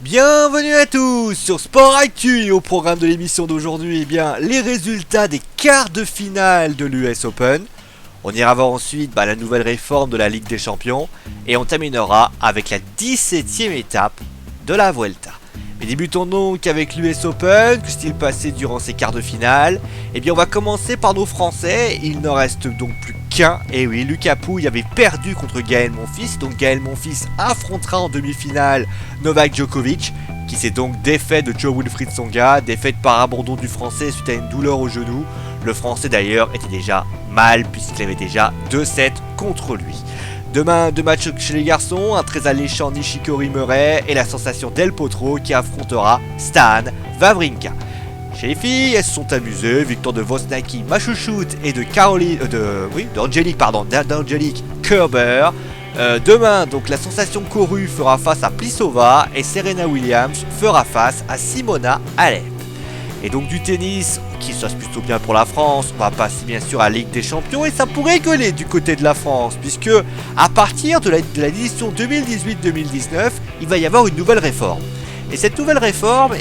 Bienvenue à tous sur Sport Actu et au programme de l'émission d'aujourd'hui, les résultats des quarts de finale de l'US Open. On ira voir ensuite la nouvelle réforme de la Ligue des Champions et on terminera avec la 17e étape de la Vuelta. Mais débutons donc avec l'US Open. Que s'est-il passé durant ces quarts de finale? On va commencer par nos Français. Il n'en reste donc plus qu'un. Et oui, Lucas Pouille avait perdu contre Gaël Monfils. Donc Gaël Monfils affrontera en demi-finale Novak Djokovic, qui s'est donc défait de Jo-Wilfried Tsonga, défaite par abandon du Français suite à une douleur au genou. Le Français d'ailleurs était déjà mal puisqu'il avait déjà 2-7 contre lui. Demain, 2 matchs chez les garçons, un très alléchant Nishikori Murray et la sensation Del Potro qui affrontera Stan Wawrinka. Chez les filles, elles se sont amusées, victoire de Wozniacki Massachusetts et de d'Angelique Kerber. Demain, donc la sensation Koru fera face à Pliskova et Serena Williams fera face à Simona Halep. Et donc du tennis, qui se passe plutôt bien pour la France, on va passer bien sûr à la Ligue des Champions et ça pourrait gueuler du côté de la France, puisque à partir de l'édition 2018-2019, il va y avoir une nouvelle réforme. Et cette nouvelle réforme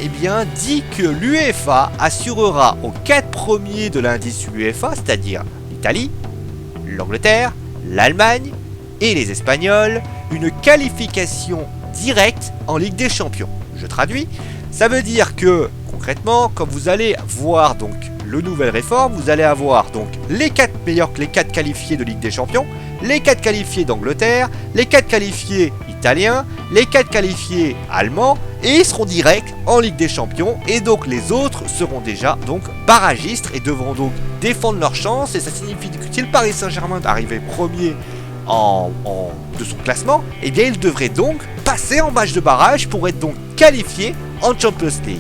dit que l'UEFA assurera aux 4 premiers de l'indice UEFA, c'est-à-dire l'Italie, l'Angleterre, l'Allemagne et les Espagnols, une qualification directe en Ligue des Champions. Je traduis, ça veut dire que concrètement, quand vous allez voir donc le nouvelle réforme, vous allez avoir donc les 4 meilleurs, les 4 qualifiés de Ligue des Champions, les 4 qualifiés d'Angleterre, les 4 qualifiés italiens, les 4 qualifiés allemands, et ils seront directs en Ligue des Champions, et donc les autres seront déjà donc barragistes et devront donc défendre leur chance, et ça signifie que si le Paris Saint-Germain arrivait premier de son classement, il devrait donc passer en match de barrage pour être donc qualifié en Champions League.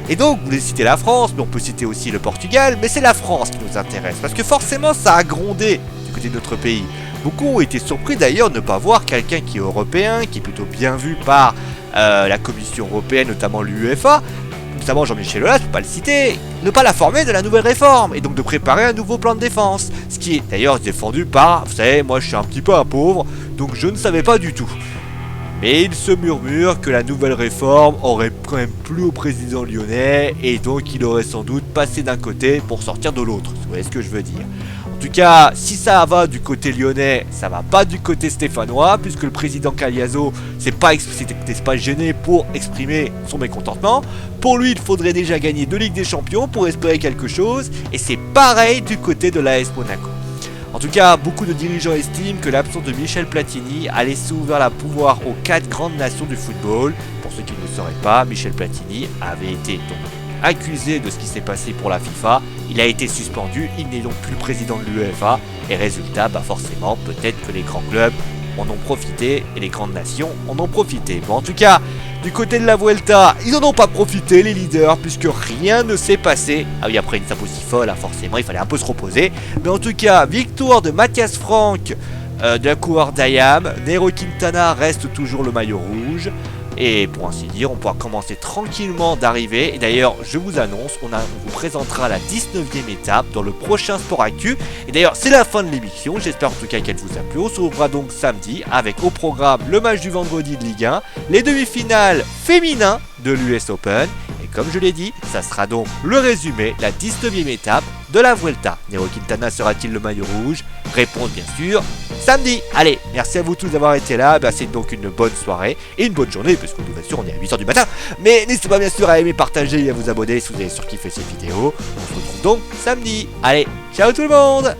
Et donc, vous voulez citer la France, mais on peut citer aussi le Portugal, mais c'est la France qui nous intéresse, parce que forcément ça a grondé du côté de notre pays. Beaucoup ont été surpris d'ailleurs de ne pas voir quelqu'un qui est européen, qui est plutôt bien vu par la Commission européenne, notamment l'UEFA, notamment Jean-Michel Aulas, je ne peux pas le citer, ne pas la former de la nouvelle réforme, et donc de préparer un nouveau plan de défense. Ce qui est d'ailleurs défendu par, vous savez, moi je suis un petit peu un pauvre, donc je ne savais pas du tout. Mais il se murmure que la nouvelle réforme aurait quand même plu au président lyonnais et donc il aurait sans doute passé d'un côté pour sortir de l'autre. Vous voyez ce que je veux dire. En tout cas, si ça va du côté lyonnais, ça va pas du côté stéphanois, puisque le président Caliazo s'est pas gêné pour exprimer son mécontentement. Pour lui, il faudrait déjà gagner 2 Ligues des Champions pour espérer quelque chose, et c'est pareil du côté de l'AS Monaco. En tout cas, beaucoup de dirigeants estiment que l'absence de Michel Platini a laissé ouvert la pouvoir aux 4 grandes nations du football. Pour ceux qui ne le sauraient pas, Michel Platini avait été donc accusé de ce qui s'est passé pour la FIFA. Il a été suspendu, il n'est donc plus président de l'UEFA. Et résultat, forcément, peut-être que les grands clubs en ont profité et les grandes nations en ont profité. Bon, en tout cas, du côté de la Vuelta, ils n'en ont pas profité, les leaders, puisque rien ne s'est passé. Ah oui, après une sape aussi folle, forcément, il fallait un peu se reposer. Mais en tout cas, victoire de Matthias Frank de la coureur d'Ayam. Nairo Quintana reste toujours le maillot rouge. Et pour ainsi dire, on pourra commencer tranquillement d'arriver. Et d'ailleurs, je vous annonce, on vous présentera la 19e étape dans le prochain Sport Actu. Et d'ailleurs, c'est la fin de l'émission. J'espère en tout cas qu'elle vous a plu. On se retrouvera donc samedi avec au programme le match du vendredi de Ligue 1, les demi-finales féminins de l'US Open. Et comme je l'ai dit, ça sera donc le résumé, la 19e étape de la Vuelta. Nairo Quintana sera-t-il le maillot rouge? Réponse bien sûr, samedi. Allez, merci à vous tous d'avoir été là. C'est donc une bonne soirée et une bonne journée, parce que bien sûr on est à 8h du matin. Mais n'hésitez pas bien sûr à aimer, partager et à vous abonner si vous avez surkiffé cette vidéo. On se retrouve donc samedi. Allez, ciao tout le monde!